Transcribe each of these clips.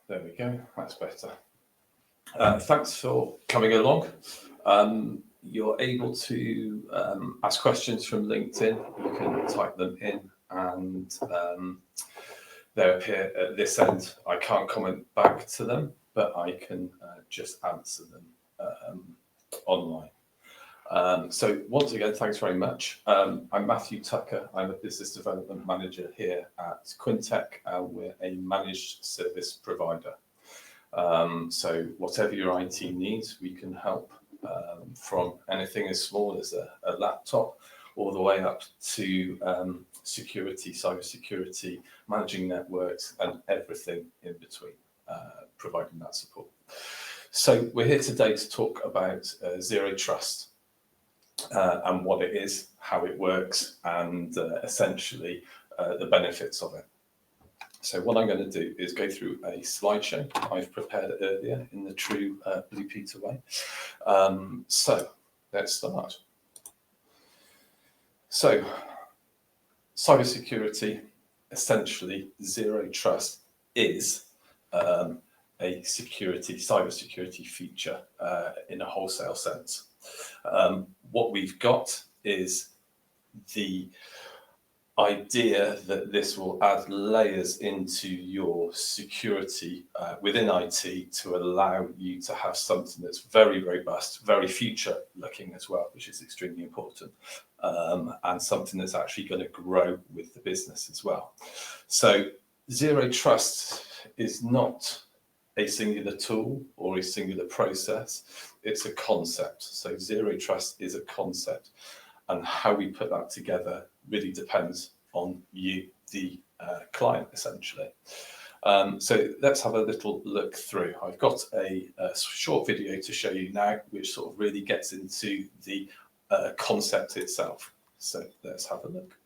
There we go, that's better. Thanks for coming along. You're able to ask questions from LinkedIn. You can type them in and they appear at this end. I can't comment back to them, but I can just answer them online. So once again, thanks very much. I'm Matthew Tucker. I'm a business development manager here at Quintech, and we're a managed service provider. So whatever your IT needs, we can help from anything as small as a laptop all the way up to security, cybersecurity, managing networks, and everything in between, providing that support. So we're here today to talk about zero trust and what it is, how it works, and essentially the benefits of it. So what I'm going to do is go through a slideshow I've prepared earlier in the true Blue Peter way. So let's start. So cybersecurity, essentially zero trust, is a cybersecurity feature in a wholesale sense. What we've got is the idea that this will add layers into your security within IT to allow you to have something that's very robust, very future looking as well, which is extremely important, and something that's actually going to grow with the business as well. So zero trust is not a singular tool or a singular process, it's a concept. So zero trust is a concept, and how we put that together really depends on you, the client, essentially. So let's have a little look through. I've got a short video to show you now, which sort of really gets into the concept itself. So let's have a look.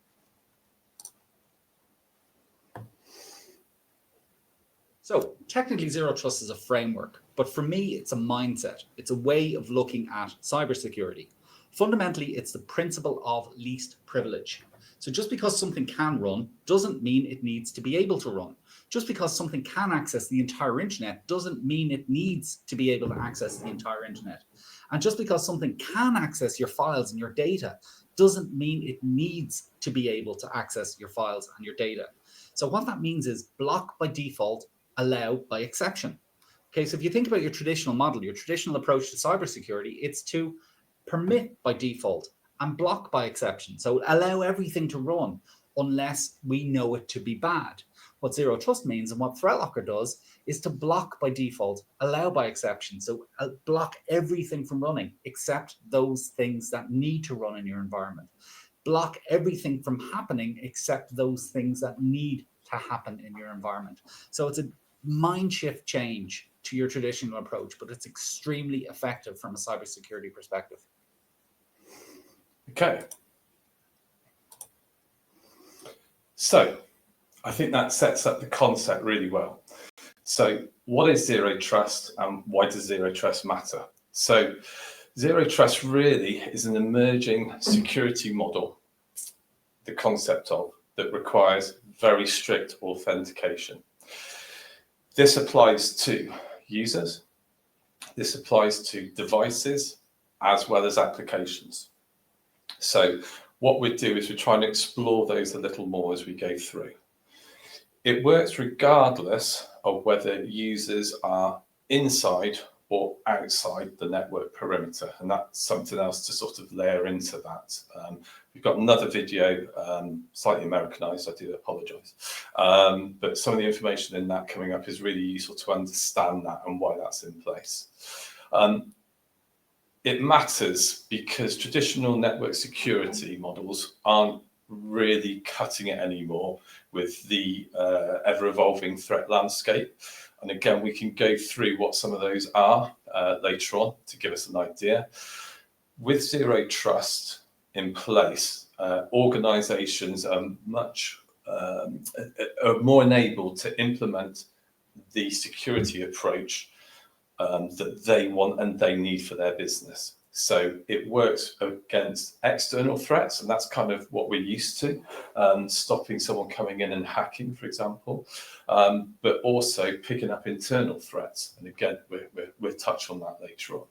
So technically zero trust is a framework, but for me, it's a mindset. It's a way of looking at cybersecurity. Fundamentally, it's the principle of least privilege. So just because something can run doesn't mean it needs to be able to run. Just because something can access the entire internet doesn't mean it needs to be able to access the entire internet. And just because something can access your files and your data doesn't mean it needs to be able to access your files and your data. So what that means is block by default, allow by exception. Okay, so if you think about your traditional model, your traditional approach to cybersecurity, it's to permit by default and block by exception. So allow everything to run unless we know it to be bad. What zero trust means and what ThreatLocker does is to block by default, allow by exception. So block everything from running except those things that need to run in your environment. Block everything from happening except those things that need to happen in your environment. So it's a mind shift change to your traditional approach, but it's extremely effective from a cybersecurity perspective. Okay. So I think that sets up the concept really well. So what is zero trust and why does zero trust matter? So zero trust really is an emerging security model, the concept of, that requires very strict authentication. This applies to users, this applies to devices, as well as applications. So what we do is we try and explore those a little more as we go through. It works regardless of whether users are inside or outside the network perimeter, and that's something else to sort of layer into that. We've got another video, slightly Americanized, I do apologize, but some of the information in that coming up is really useful to understand that and why that's in place. It matters because traditional network security models aren't really cutting it anymore with the ever-evolving threat landscape. And again, we can go through what some of those are later on to give us an idea. With zero trust in place, organizations are more enabled to implement the security approach that they want and they need for their business. So it works against external threats, and that's kind of what we're used to, stopping someone coming in and hacking, for example, but also picking up internal threats. And again, we'll touch on that later on.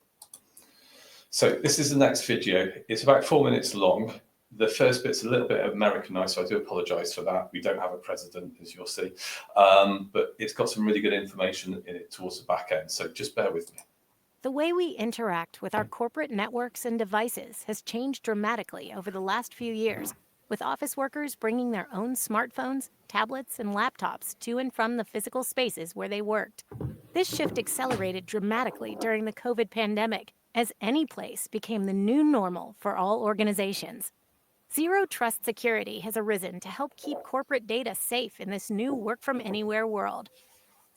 So this is the next video. It's about 4 minutes long. The first bit's a little bit Americanized, so I do apologize for that. We don't have a president, as you'll see, but it's got some really good information in it towards the back end, so just bear with me. The way we interact with our corporate networks and devices has changed dramatically over the last few years, with office workers bringing their own smartphones, tablets, and laptops to and from the physical spaces where they worked. This shift accelerated dramatically during the COVID pandemic, as any place became the new normal for all organizations. Zero Trust Security has arisen to help keep corporate data safe in this new work-from-anywhere world.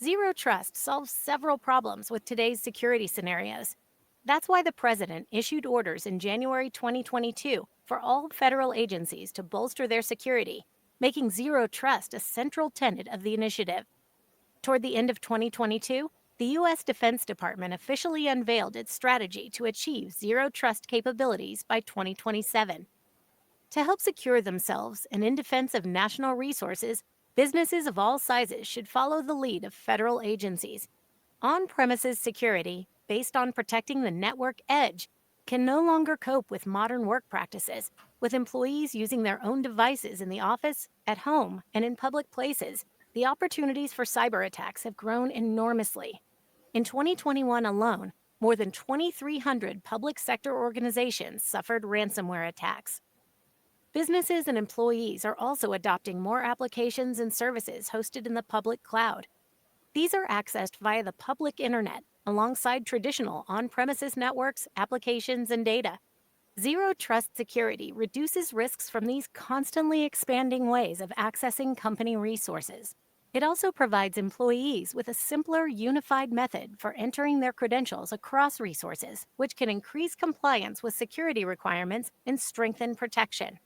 Zero Trust solves several problems with today's security scenarios. That's why the President issued orders in January 2022 for all federal agencies to bolster their security, making Zero Trust a central tenet of the initiative. Toward the end of 2022, the U.S. Defense Department officially unveiled its strategy to achieve Zero Trust capabilities by 2027. To help secure themselves and in defense of national resources, businesses of all sizes should follow the lead of federal agencies. On-premises security, based on protecting the network edge, can no longer cope with modern work practices, with employees using their own devices in the office, at home, and in public places. The opportunities for cyber attacks have grown enormously. In 2021 alone, more than 2,300 public sector organizations suffered ransomware attacks. Businesses and employees are also adopting more applications and services hosted in the public cloud. These are accessed via the public internet, alongside traditional on-premises networks, applications, and data. Zero Trust Security reduces risks from these constantly expanding ways of accessing company resources. It also provides employees with a simpler, unified method for entering their credentials across resources, which can increase compliance with security requirements and strengthen protection.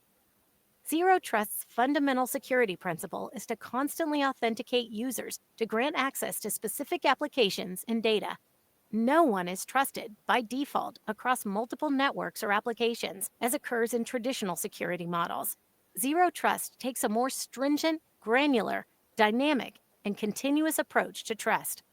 Zero Trust's fundamental security principle is to constantly authenticate users to grant access to specific applications and data. No one is trusted by default across multiple networks or applications, as occurs in traditional security models. Zero Trust takes a more stringent, granular, dynamic, and continuous approach to trust.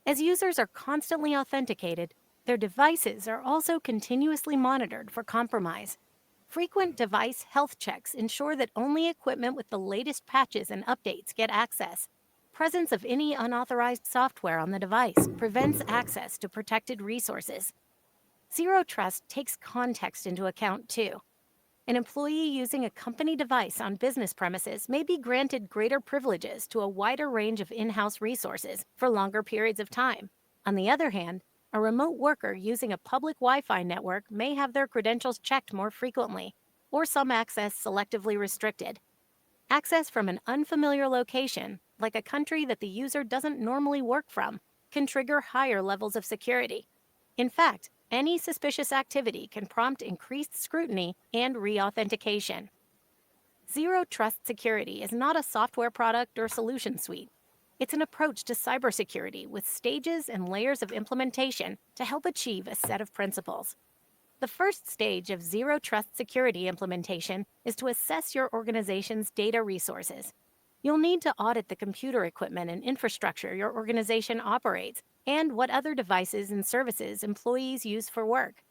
As users are constantly authenticated, their devices are also continuously monitored for compromise. Frequent device health checks ensure that only equipment with the latest patches and updates get access. Presence of any unauthorized software on the device prevents access to protected resources. Zero Trust takes context into account too. An employee using a company device on business premises may be granted greater privileges to a wider range of in-house resources for longer periods of time. On the other hand, a remote worker using a public Wi-Fi network may have their credentials checked more frequently, or some access selectively restricted. Access from an unfamiliar location, like a country that the user doesn't normally work from, can trigger higher levels of security. In fact, any suspicious activity can prompt increased scrutiny and re-authentication. Zero Trust Security is not a software product or solution suite. It's an approach to cybersecurity with stages and layers of implementation to help achieve a set of principles. The first stage of Zero Trust Security implementation is to assess your organization's data resources. You'll need to audit the computer equipment and infrastructure your organization operates and what other devices and services employees use for work.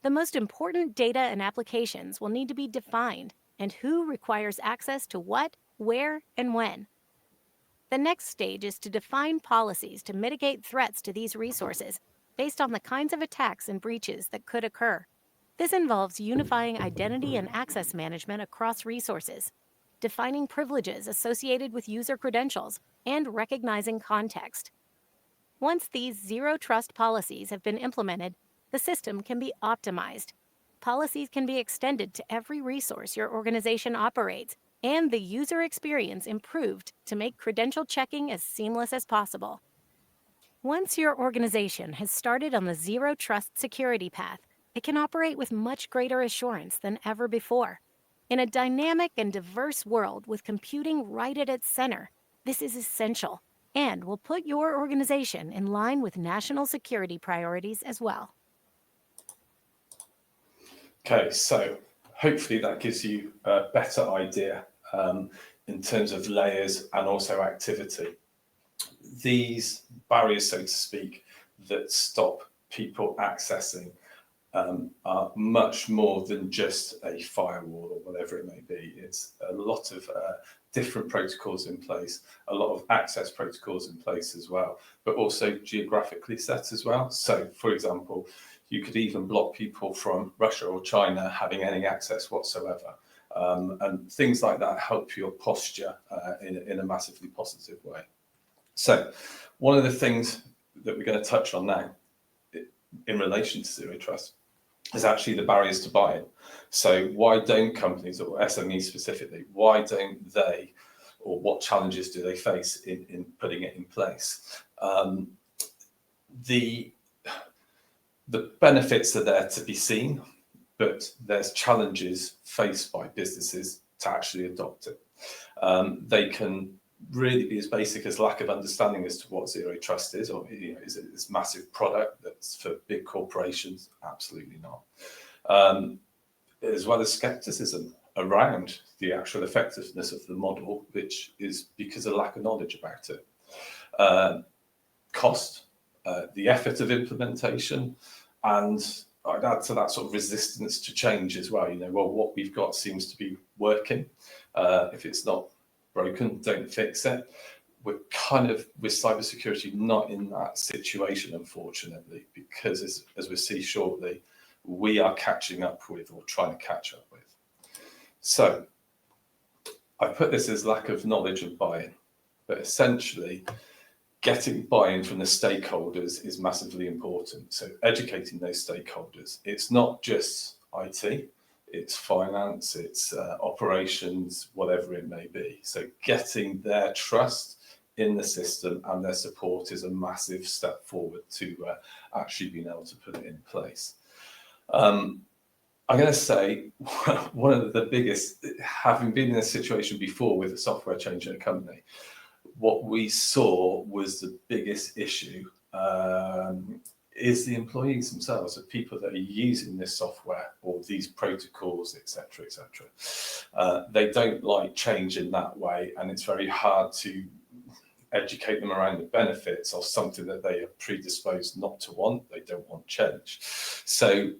The most important data and applications will need to be defined, and who requires access to what, where, and when. The next stage is to define policies to mitigate threats to these resources based on the kinds of attacks and breaches that could occur. This involves unifying identity and access management across resources, defining privileges associated with user credentials, and recognizing context. Once these Zero Trust policies have been implemented, the system can be optimized. Policies can be extended to every resource your organization operates, and the user experience improved to make credential checking as seamless as possible. Once your organization has started on the Zero Trust security path, it can operate with much greater assurance than ever before. In a dynamic and diverse world with computing right at its center, this is essential and will put your organization in line with national security priorities as well. Okay, so hopefully that gives you a better idea in terms of layers and also activity. These barriers, so to speak, that stop people accessing are much more than just a firewall or whatever it may be. It's a lot of different protocols in place, a lot of access protocols in place as well, but also geographically set as well. So, for example, you could even block people from Russia or China having any access whatsoever. And things like that help your posture in a massively positive way. So, one of the things that we're going to touch on now in relation to zero trust is actually the barriers to buying. So why don't companies, or SMEs specifically, why don't they, or what challenges do they face in putting it in place? The benefits are there to be seen, but there's challenges faced by businesses to actually adopt it. They can really be as basic as lack of understanding as to what zero trust is, or is it this massive product that's for big corporations? Absolutely not. As well as skepticism around the actual effectiveness of the model, which is because of lack of knowledge about it. Cost, the effort of implementation, and I'd add to that sort of resistance to change as well. Well, what we've got seems to be working. If it's not broken, don't fix it. We're kind of, with cybersecurity, not in that situation, unfortunately, because as we'll see shortly, we are catching up with, or trying to catch up with. So I put this as lack of knowledge of buy-in, but essentially getting buy-in from the stakeholders is massively important. So educating those stakeholders, it's not just IT, it's finance, it's operations, whatever it may be. So getting their trust in the system and their support is a massive step forward to actually being able to put it in place. I'm going to say one of the biggest, having been in a situation before with a software change in a company, what we saw was the biggest issue is the employees themselves, the people that are using this software or these protocols, etc., etc. They don't like change in that way, and it's very hard to educate them around the benefits of something that they are predisposed not to want. They don't want change. So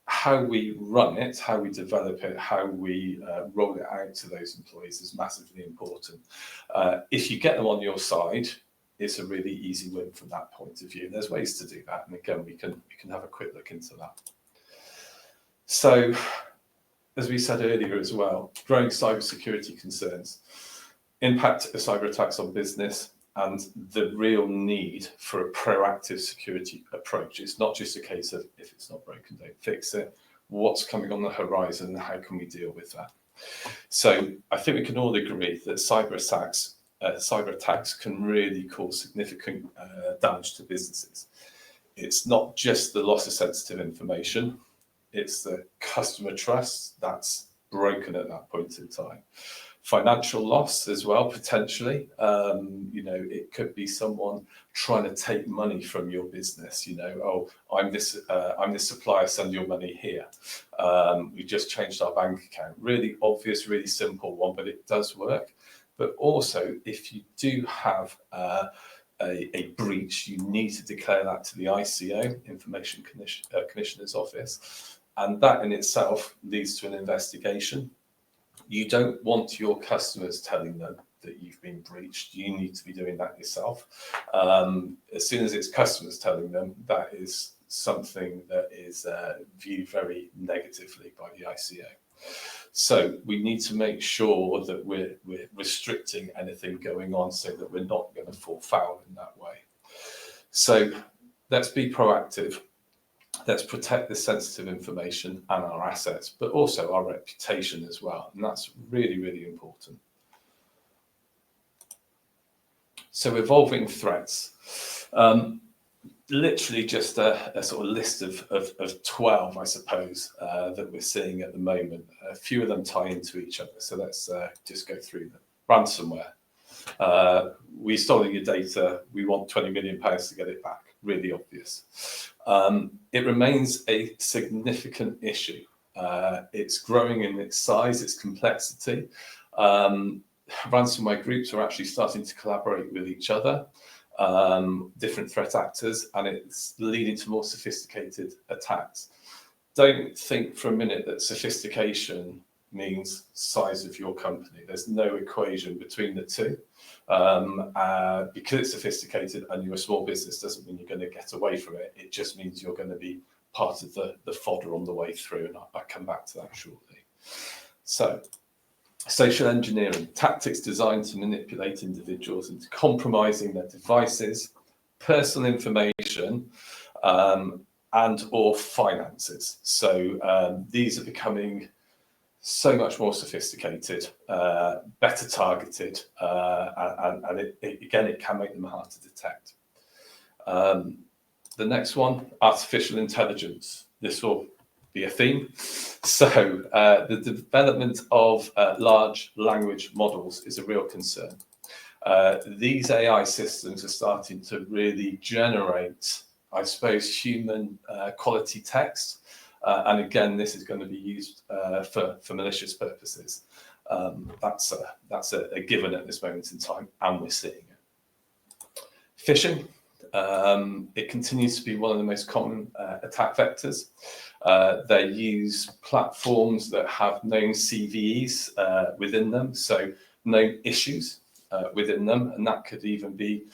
how we run it, how we develop it, how we roll it out to those employees is massively important. If you get them on your side, it's a really easy win from that point of view. There's ways to do that, and again, we can have a quick look into that. So, as we said earlier as well, growing cybersecurity concerns, impact of cyber attacks on business, and the real need for a proactive security approach. It's not just a case of if it's not broken, don't fix it. What's coming on the horizon and how can we deal with that? So I think we can all agree that cyber attacks can really cause significant damage to businesses. It's not just the loss of sensitive information, it's the customer trust that's broken at that point in time. Financial loss as well, potentially. It could be someone trying to take money from your business. Oh, I'm this supplier, send your money here. We just changed our bank account. Really obvious, really simple one, but it does work. But also, if you do have a breach, you need to declare that to the ICO, Information Commissioner's Office, and that in itself leads to an investigation. You don't want your customers telling them that you've been breached. You need to be doing that yourself. As soon as it's customers telling them, that is something that is viewed very negatively by the ICO. So we need to make sure that we're restricting anything going on so that we're not going to fall foul in that way. So let's be proactive. Let's protect the sensitive information and our assets, but also our reputation as well. And that's really, really important. So evolving threats. Literally just a sort of list of 12, I suppose, that we're seeing at the moment. A few of them tie into each other. So let's just go through them. Ransomware. We stole your data. We want £20 million to get it back. Really obvious. It remains a significant issue It's growing in its size, its complexity. Ransomware groups are actually starting to collaborate with each other, different threat actors, and it's leading to more sophisticated attacks. Don't think for a minute that sophistication means size of your company. There's no equation between the two. Because it's sophisticated and you're a small business doesn't mean you're going to get away from it. It just means you're going to be part of the fodder on the way through, and I'll come back to that shortly. So, social engineering, tactics designed to manipulate individuals into compromising their devices, personal information, and or finances. So these are becoming so much more sophisticated, better targeted, and it can make them hard to detect. The next one, artificial intelligence. This will be a theme. So the development of large language models is a real concern. These AI systems are starting to really generate, I suppose, human quality text. And again, this is going to be used for malicious purposes. That's a given at this moment in time, and we're seeing it. Phishing. It continues to be one of the most common attack vectors. They use platforms that have known CVEs within them, so known issues within them, and that could even be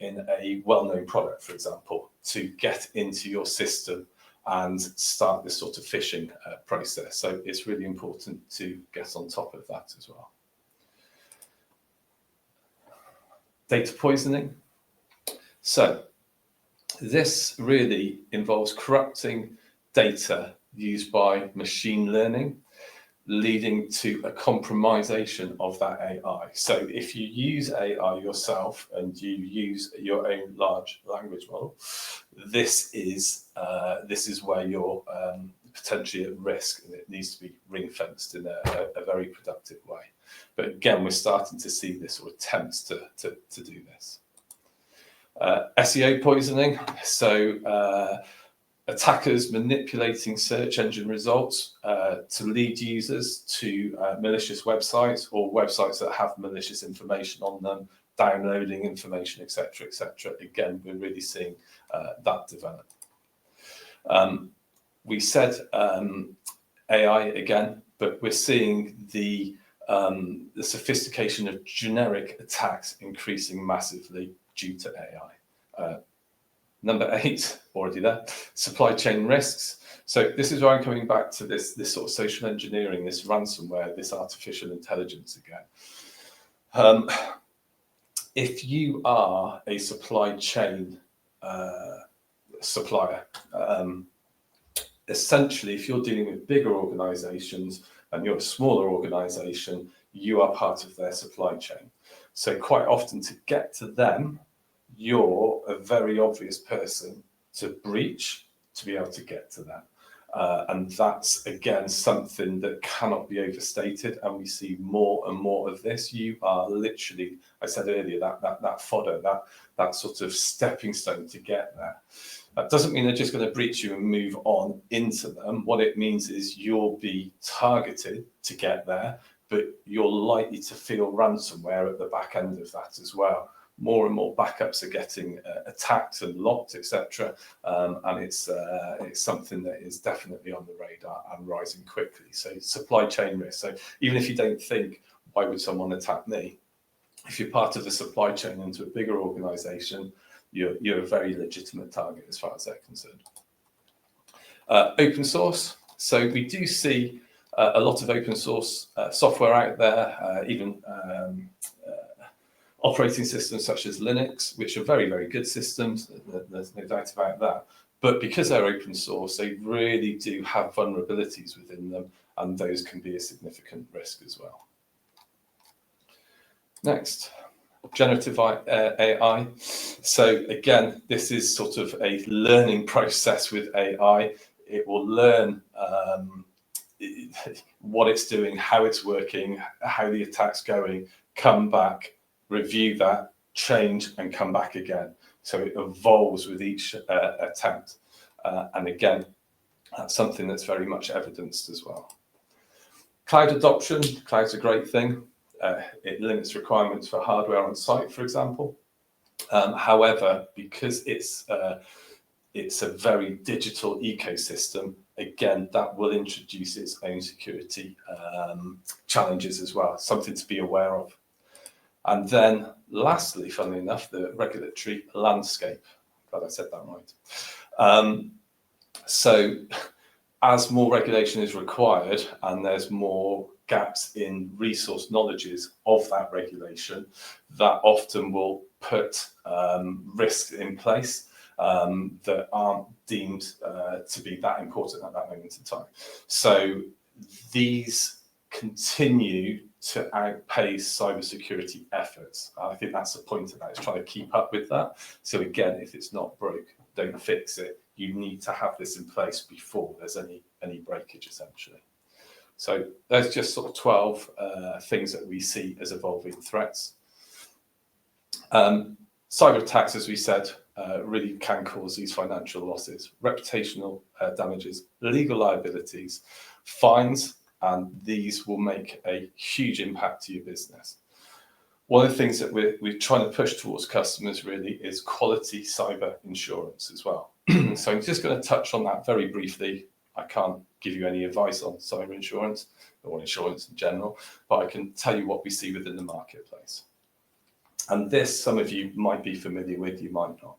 in a well-known product, for example, to get into your system and start this sort of phishing process. So it's really important to get on top of that as well. Data poisoning. So this really involves corrupting data used by machine learning, leading to a compromisation of that AI. So if you use AI yourself and you use your own large language model, this is where you're potentially at risk, and it needs to be ring-fenced in a very productive way. But again, we're starting to see this, or attempts to do this. SEO poisoning. So attackers manipulating search engine results to lead users to malicious websites, or websites that have malicious information on them, downloading information, etc., etc. Again, we're really seeing that develop. We said AI again, but we're seeing the sophistication of generic attacks increasing massively due to AI. Number 8, already there, supply chain risks. So this is where I'm coming back to this sort of social engineering, this ransomware, this artificial intelligence again. If you are a supply chain supplier, essentially, if you're dealing with bigger organizations and you're a smaller organization, you are part of their supply chain. So quite often, to get to them, you're a very obvious person to breach to be able to get to them. And that's, again, something that cannot be overstated. And we see more and more of this. You are literally, I said earlier, that fodder, that sort of stepping stone to get there. That doesn't mean they're just going to breach you and move on into them. What it means is you'll be targeted to get there, but you're likely to feel ransomware at the back end of that as well. More and more backups are getting attacked and locked, etc. And it's something that is definitely on the radar and rising quickly. So supply chain risk. So even if you don't think, why would someone attack me? If you're part of the supply chain into a bigger organization, you're a very legitimate target as far as they're concerned. Open source. So we do see a lot of open source software out there, even operating systems such as Linux, which are very, very good systems. There's no doubt about that. But because they're open source, they really do have vulnerabilities within them, and those can be a significant risk as well. Next, generative AI. So again, this is sort of a learning process with AI. It will learn what it's doing, how it's working, how the attack's going, come back, review that, change, and come back again. So it evolves with each attempt. And again, That's something that's very much evidenced as well. Cloud adoption, cloud's a great thing. It limits requirements for hardware on site, for example. However, because it's a very digital ecosystem, again, that will introduce its own security challenges as well, something to be aware of. And then lastly, funnily enough, the regulatory landscape. Glad I said that right. So as more regulation is required and there's more gaps in resource knowledges of that regulation, that often will put risks in place that aren't deemed to be that important at that moment in time. So these continue to outpace cybersecurity efforts. I think that's the point of that, is trying to keep up with that. So again, if it's not broke, don't fix it. You need to have this in place before there's any breakage, essentially. So there's just sort of 12 things that we see as evolving threats. Cyber attacks, as we said, really can cause these financial losses, reputational damages, legal liabilities, fines, and these will make a huge impact to your business. One of the things that we're trying to push towards customers really is quality cyber insurance as well. So I'm just going to touch on that very briefly. I can't give you any advice on cyber insurance or insurance in general, but I can tell you what we see within the marketplace. And this, some of you might be familiar with, you might not.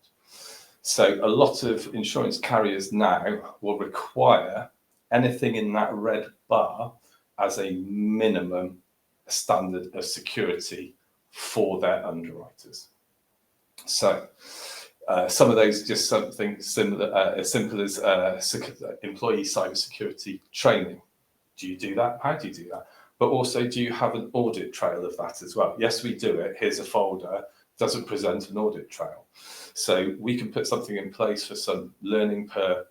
So a lot of insurance carriers now will require anything in that red bar as a minimum standard of security for their underwriters. So some of those just something similar, as simple as employee cybersecurity training. Do you do that? How do you do that? But also, do you have an audit trail of that as well? Yes, we do it. Here's a folder. Doesn't present an audit trail. So we can put something in place for some learning per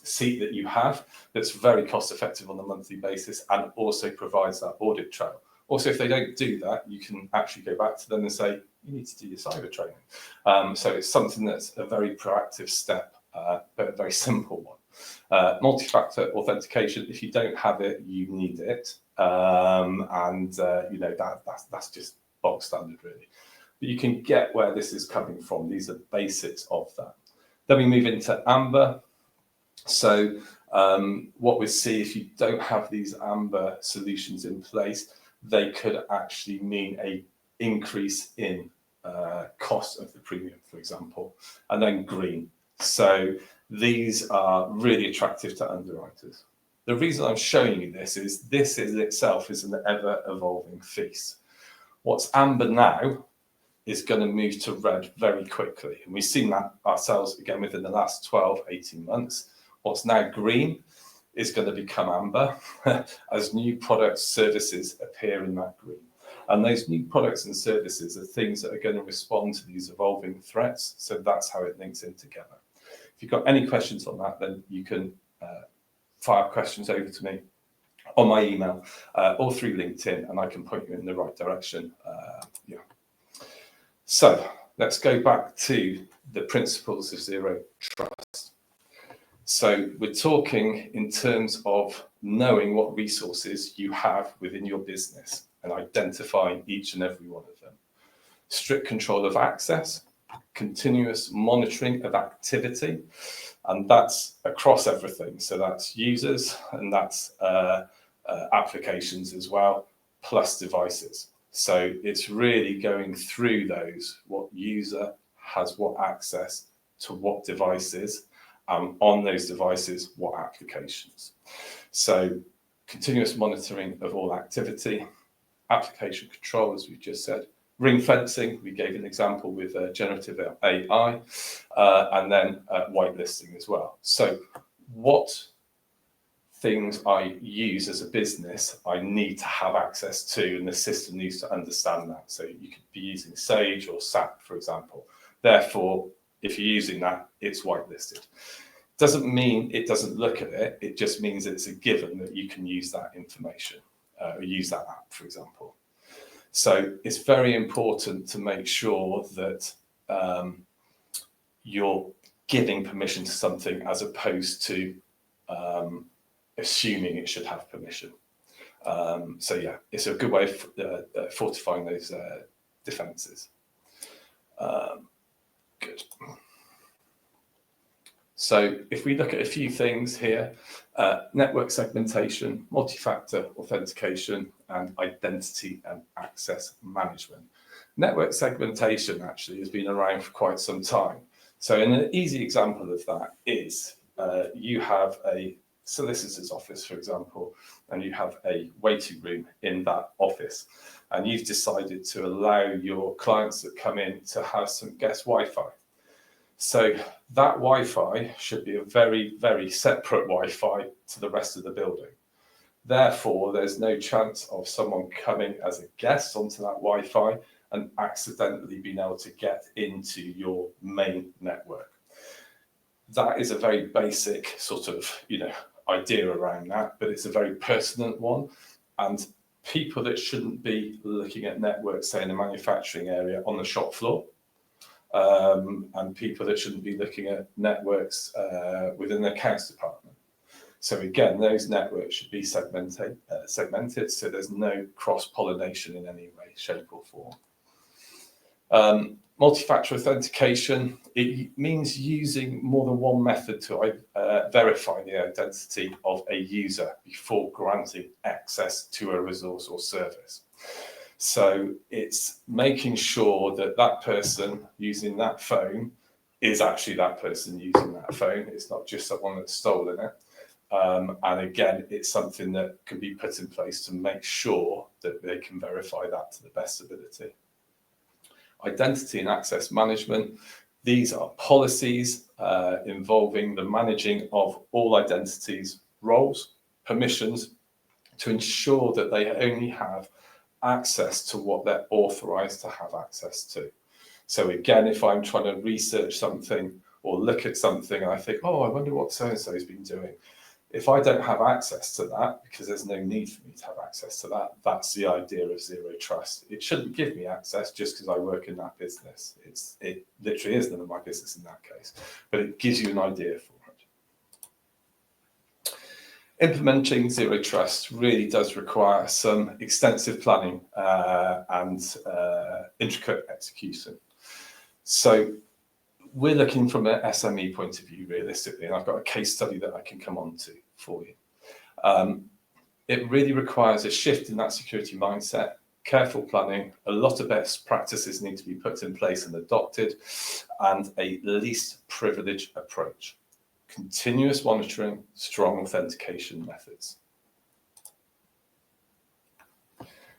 seat that you have that's very cost effective on a monthly basis and also provides that audit trail. Also, if they don't do that, you can actually go back to them and say, you need to do your cyber training. So it's something that's a very proactive step, but a very simple one. Multi-factor authentication, if you don't have it, you need it. You know, that's just bog standard really. But you can get where this is coming from. These are basics of that. Then we move into Amber. So what we see, if you don't have these Amber solutions in place, they could actually mean a increase in cost of the premium, for example, and then green. So these are really attractive to underwriters. The reason I'm showing you this is itself is an ever-evolving feast. What's Amber now is going to move to red very quickly. And we've seen that ourselves again within the last 12, 18 months. What's now green is going to become Amber as new products, services appear in that green. And those new products and services are things that are going to respond to these evolving threats. So that's how it links in together. If you've got any questions on that, then you can fire questions over to me on my email or through LinkedIn, and I can point you in the right direction. So let's go back to the principles of zero trust. So we're talking in terms of knowing what resources you have within your business and identifying each and every one of them. Strict control of access, continuous monitoring of activity, and that's across everything. So that's users and that's applications as well, plus devices. So it's really going through those, what user has what access to what devices, on those devices, what applications. So continuous monitoring of all activity, application control, as we just said, ring fencing, we gave an example with generative AI, and then whitelisting as well. So what things I use as a business, I need to have access to, and the system needs to understand that. So you could be using Sage or SAP, for example. Therefore, if you're using that, it's whitelisted. Doesn't mean it doesn't look at it. It just means it's a given that you can use that information, or use that app, for example. So it's very important to make sure that you're giving permission to something as opposed to assuming it should have permission. So yeah, it's a good way of fortifying those defenses. Good. So if we look at a few things here, network segmentation, multi-factor authentication, and identity and access management. Network segmentation actually has been around for quite some time. So an easy example of that is you have a solicitor's office, for example, and you have a waiting room in that office, and you've decided to allow your clients that come in to have some guest Wi-Fi. So that Wi-Fi should be a very, very separate Wi-Fi to the rest of the building. Therefore, there's no chance of someone coming as a guest onto that Wi-Fi and accidentally being able to get into your main network. That is a very basic sort of, idea around that, but it's a very pertinent one. And people that shouldn't be looking at networks, say in a manufacturing area on the shop floor, and people that shouldn't be looking at networks within the accounts department. So again, those networks should be segmented so there's no cross-pollination in any way, shape or form. Multi-factor authentication, it means using more than one method to verify the identity of a user before granting access to a resource or service. So it's making sure that that person using that phone is actually that person using that phone. It's not just someone that's stolen it. And again, it's something that can be put in place to make sure that they can verify that to the best ability. Identity and access management. These are policies involving the managing of all identities, roles, permissions, to ensure that they only have access to what they're authorized to have access to. So again, if I'm trying to research something or look at something and I think, oh, I wonder what so-and-so has been doing. If I don't have access to that, because there's no need for me to have access to that, that's the idea of zero trust. It shouldn't give me access just because I work in that business. It literally is none of my business in that case, but it gives you an idea for it. Implementing zero trust really does require some extensive planning and intricate execution. So we're looking from an SME point of view, realistically, and I've got a case study that I can come on to for you. It really requires a shift in that security mindset, careful planning, a lot of best practices need to be put in place and adopted, and a least privilege approach. Continuous monitoring, strong authentication methods.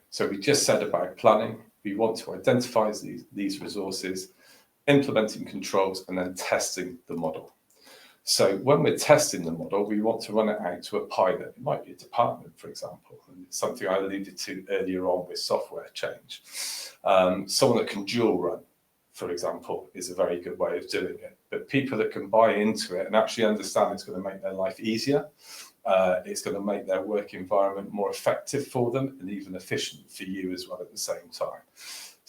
So we just said about planning. We want to identify these resources, implementing controls, and then testing the model. So when we're testing the model, we want to run it out to a pilot. It might be a department, for example. And it's something I alluded to earlier on with software change. Someone that can dual run, for example, is a very good way of doing it. But people that can buy into it and actually understand it's going to make their life easier, it's going to make their work environment more effective for them and even efficient for you as well at the same time.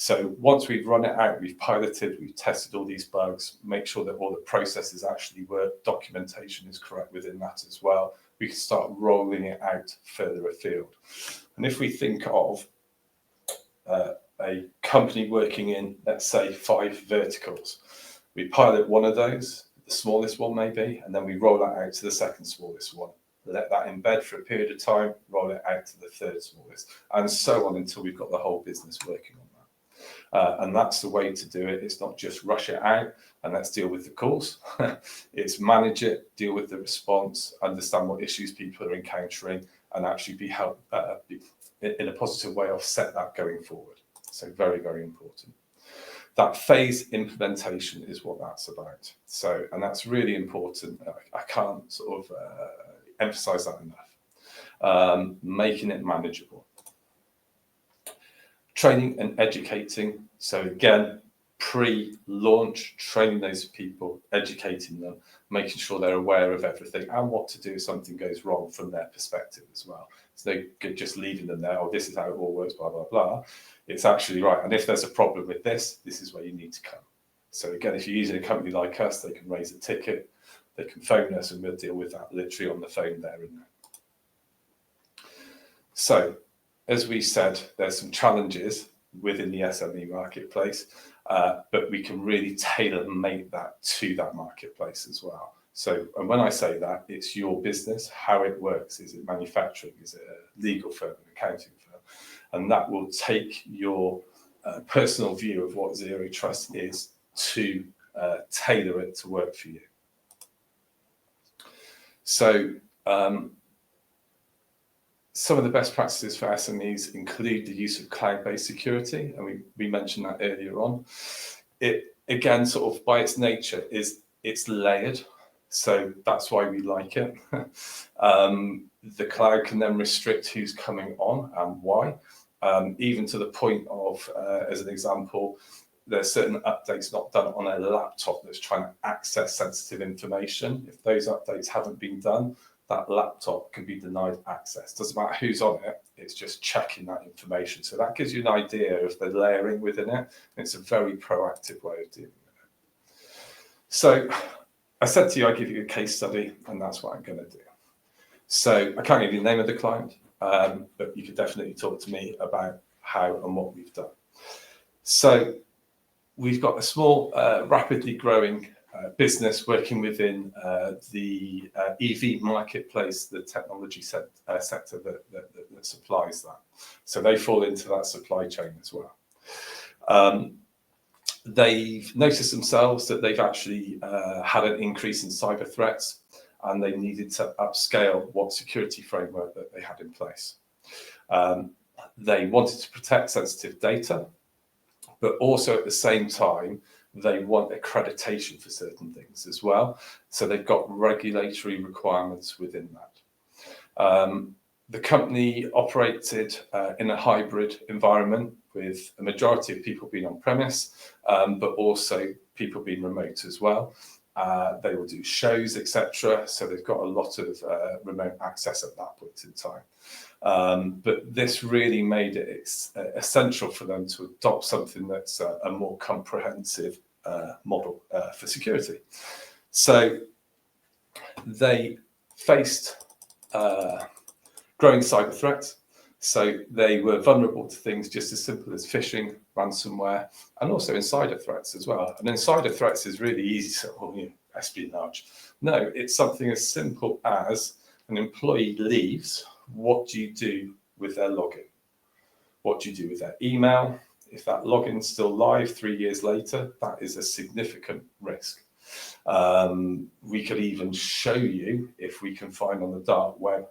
So once we've run it out, we've piloted, we've tested all these bugs, make sure that all the processes actually work, documentation is correct within that as well, we can start rolling it out further afield. And if we think of a company working in, let's say, 5 verticals, we pilot one of those, the smallest one maybe, and then we roll that out to the second smallest one. Let that embed for a period of time, roll it out to the third smallest, and so on until we've got the whole business working on that. And that's the way to do it. It's not just rush it out and let's deal with the calls. It's manage it, deal with the response, understand what issues people are encountering, and actually be helped in a positive way offset that going forward. So very, very important. That phase implementation is what that's about. So, and that's really important. I can't sort of emphasize that enough. Making it manageable. Training and educating. So again, pre-launch, training those people, educating them, making sure they're aware of everything and what to do if something goes wrong from their perspective as well. So they're just leaving them there, oh, this is how it all works, blah, blah, blah. It's actually right. And if there's a problem with this, this is where you need to come. So again, if you're using a company like us, they can raise a ticket, they can phone us, and we'll deal with that literally on the phone there and then. So, as we said, there's some challenges within the SME marketplace, but we can really tailor and make that to that marketplace as well. So, and when I say that, it's your business, how it works. Is it manufacturing? Is it a legal firm, an accounting firm? And that will take your personal view of what Zero Trust is to tailor it to work for you. So, some of the best practices for SMEs include the use of cloud-based security, and we mentioned that earlier on. It, again, sort of by its nature, it's layered, so that's why we like it. The cloud can then restrict who's coming on and why, even to the point of, as an example, there's certain updates not done on a laptop that's trying to access sensitive information. If those updates haven't been done, that laptop can be denied access. Doesn't matter who's on it, it's just checking that information. So that gives you an idea of the layering within it. It's a very proactive way of dealing with it. So I said to you, I'd give you a case study, and that's what I'm going to do. So I can't give you the name of the client, but you could definitely talk to me about how and what we've done. So we've got a small, rapidly growing business working within the EV marketplace, the technology sector that supplies that. So they fall into that supply chain as well. They've noticed themselves that they've actually had an increase in cyber threats, and they needed to upscale what security framework that they had in place. They wanted to protect sensitive data, but also at the same time, they want accreditation for certain things as well. So they've got regulatory requirements within that. The company operated in a hybrid environment with a majority of people being on premise, but also people being remote as well. They will do shows, etc. So they've got a lot of remote access at that point in time. But this really made it essential for them to adopt something that's a more comprehensive model for security. So they faced growing cyber threats. So they were vulnerable to things just as simple as phishing, ransomware, and also insider threats as well. And insider threats is really easy, so espionage. No, it's something as simple as an employee leaves. What do you do with their login? What do you do with their email? If that login's still live 3 years later, that is a significant risk. We could even show you, if we can find on the dark web,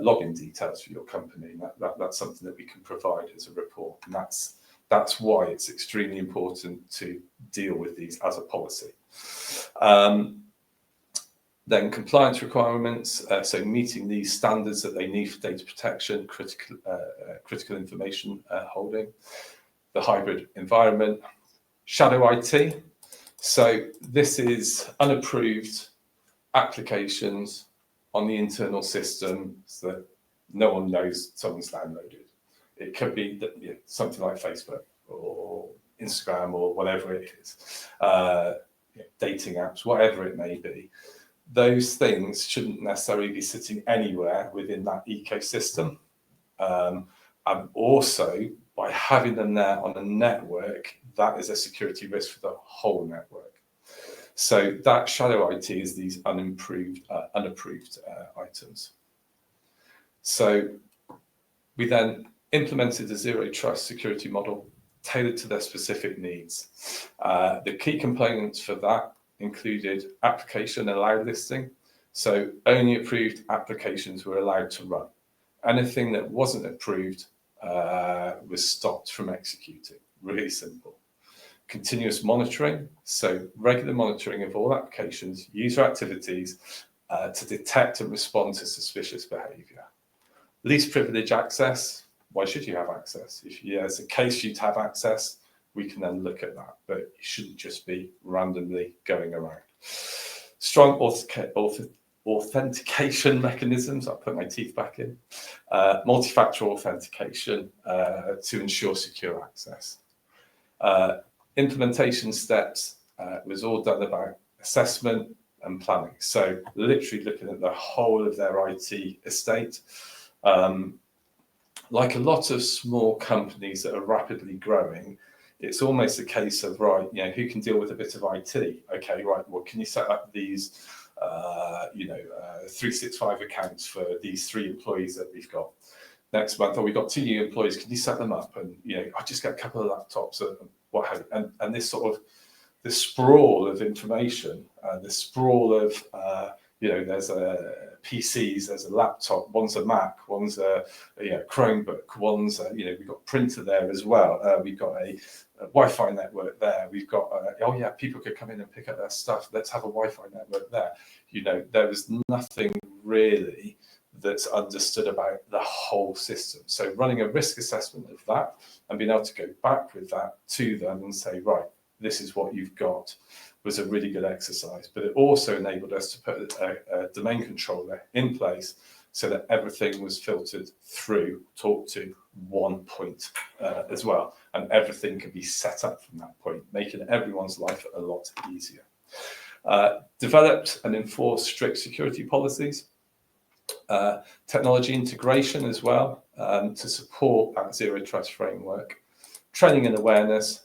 login details for your company. That's something that we can provide as a report. And that's why it's extremely important to deal with these as a policy. Then compliance requirements, so meeting these standards that they need for data protection, critical information holding, the hybrid environment, shadow IT. So this is unapproved applications on the internal system that no one knows someone's downloaded. It could be that, something like Facebook or Instagram or whatever it is, dating apps, whatever it may be. Those things shouldn't necessarily be sitting anywhere within that ecosystem. And also, by having them there on a network, that is a security risk for the whole network. So that shadow IT is these unapproved items. So we then implemented a zero trust security model tailored to their specific needs. The key components for that included application allowed listing. So only approved applications were allowed to run. Anything that wasn't approved was stopped from executing. Really simple. Continuous monitoring, so regular monitoring of all applications, user activities to detect and respond to suspicious behavior. Least privilege access, why should you have access? If there's a case you'd have access, we can then look at that, but it shouldn't just be randomly going around. Strong authentication mechanisms, I'll put my teeth back in, multi-factor authentication to ensure secure access. Implementation steps It was all done about assessment and planning. So literally looking at the whole of their IT estate. Like a lot of small companies that are rapidly growing, it's almost a case of, right, who can deal with a bit of IT? Okay, right, well, can you set up these, 365 accounts for these 3 employees that we've got? Next month, we've got 2 new employees, can you set them up? And, I just get a couple of laptops and what have you. And this sort of, this sprawl of information, this sprawl of, there's a PCs, there's a laptop, one's a Mac, one's a Chromebook, one's we've got printer there as well. We've got a Wi-Fi network there. We've got people could come in and pick up their stuff. Let's have a Wi-Fi network there. There is nothing really that's understood about the whole system. So running a risk assessment of that and being able to go back with that to them and say, right, this is what you've got, was a really good exercise. But it also enabled us to put a domain controller in place so that everything was filtered through, talked to one point as well. And everything can be set up from that point, making everyone's life a lot easier. Developed and enforced strict security policies. Technology integration as well to support that zero trust framework. Training and awareness.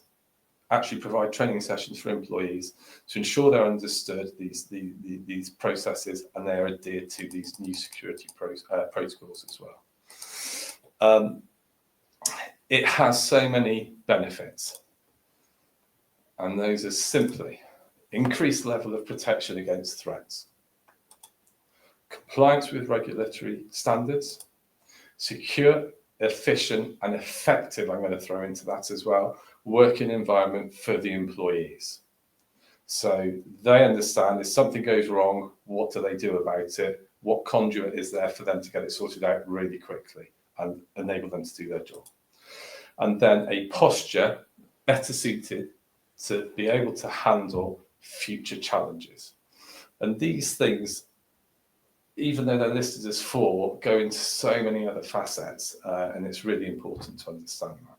Actually provide training sessions for employees to ensure they're understood these processes and they are adhered to these new security protocols as well. It has so many benefits, and those are simply increased level of protection against threats, compliance with regulatory standards, secure, efficient and effective, I'm going to throw into that as well, working environment for the employees. So they understand if something goes wrong, what do they do about it? What conduit is there for them to get it sorted out really quickly and enable them to do their job? And then a posture better suited to be able to handle future challenges. And these things, even though they're listed as 4, go into so many other facets, and it's really important to understand that.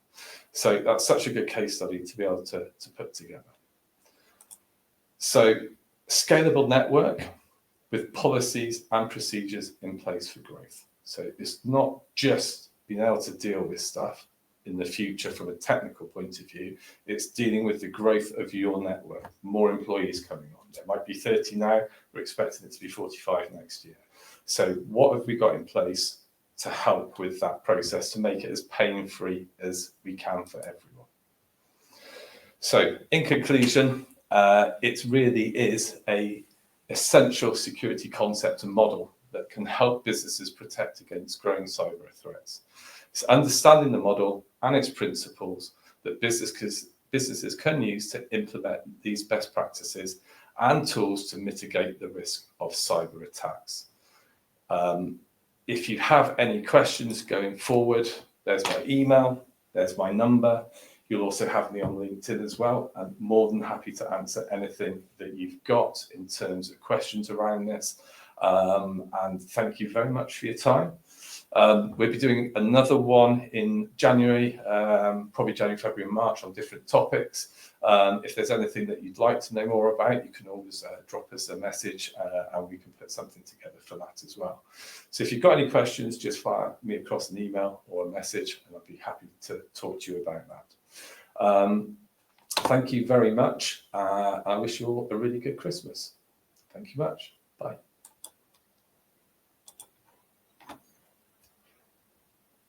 So that's such a good case study to be able to put together. So scalable network with policies and procedures in place for growth. So it's not just being able to deal with stuff in the future from a technical point of view, it's dealing with the growth of your network, more employees coming on. There might be 30 now, we're expecting it to be 45 next year. So what have we got in place to help with that process to make it as pain-free as we can for everyone? So in conclusion, it really is an essential security concept and model that can help businesses protect against growing cyber threats. It's understanding the model and its principles that businesses can use to implement these best practices and tools to mitigate the risk of cyber attacks. If you have any questions going forward, there's my email, there's my number. You'll also have me on LinkedIn as well. I'm more than happy to answer anything that you've got in terms of questions around this. And thank you very much for your time. We'll be doing another one in January, probably January, February, and March on different topics. If there's anything that you'd like to know more about, you can always drop us a message and we can put something together for that as well. So if you've got any questions, just fire me across an email or a message and I'll be happy to talk to you about that. Thank you very much. I wish you all a really good Christmas. Thank you much. Bye.